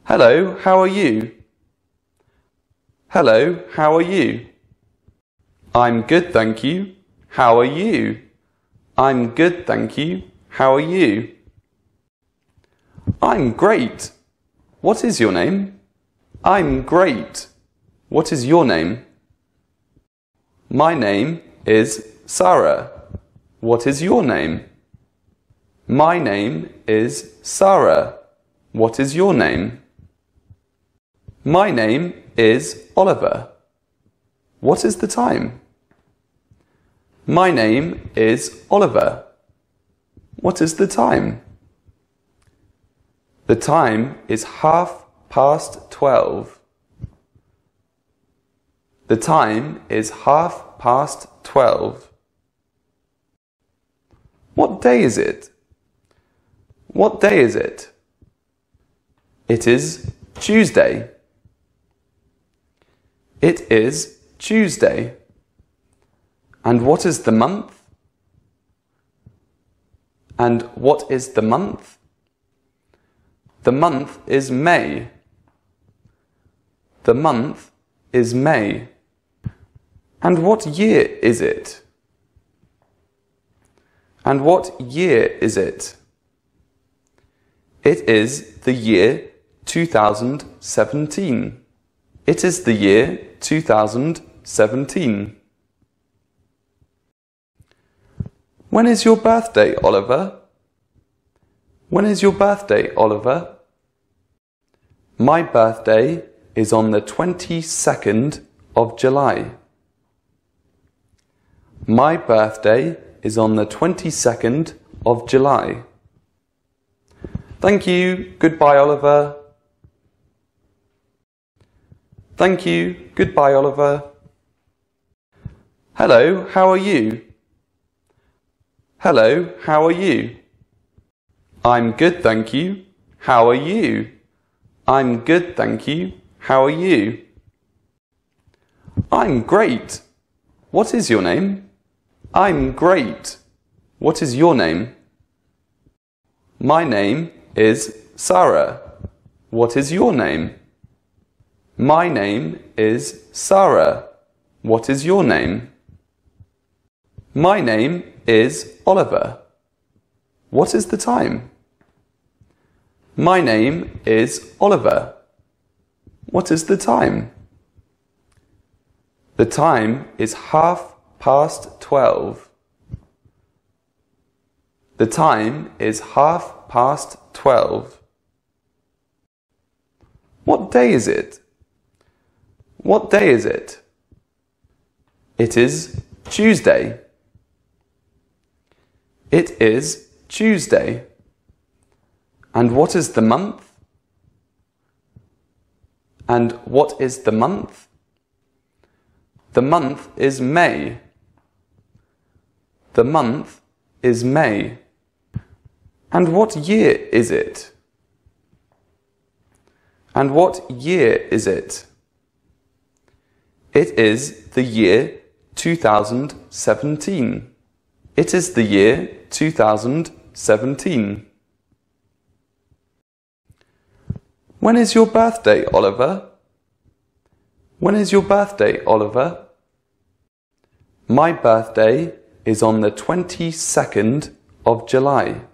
Hello, how are you? Hello, how are you? I'm good, thank you. How are you? I'm good, thank you. How are you? I'm great. What is your name? I'm great. What is your name? My name is Sarah. What is your name? My name is Sarah. What is your name? My name is Oliver. What is the time? My name is Oliver. What is the time? The time is 12:30. The time is 12:30. What day is it? What day is it? It is Tuesday. It is Tuesday. And what is the month? And what is the month? The month is May. The month is May. And what year is it? And what year is it? It is the year 2017. It is the year 2017. When is your birthday, Oliver? When is your birthday, Oliver? My birthday is on the 22nd of July. My birthday is on the 22nd of July. Thank you. Goodbye, Oliver. Thank you. Goodbye, Oliver. Hello, how are you? Hello, how are you? I'm good, thank you. How are you? I'm good, thank you. How are you? I'm great. What is your name? I'm great. What is your name? My name is Sarah. What is your name? My name is Sarah. What is your name? My name is Oliver. What is the time? My name is Oliver. What is the time? The time is 12:30. The time is 12:30. What day is it? What day is it? It is Tuesday. It is Tuesday. And what is the month? And what is the month? The month is May. The month is May. And what year is it? And what year is it? It is the year 2017. It is the year 2017. When is your birthday, Oliver? When is your birthday, Oliver? My birthday is on the 22nd of July.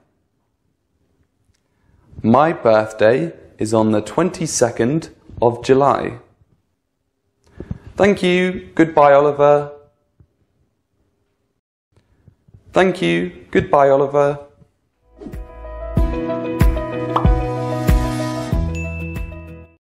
My birthday is on the 22nd of July. Thank you. Goodbye, Oliver. Thank you. Goodbye, Oliver.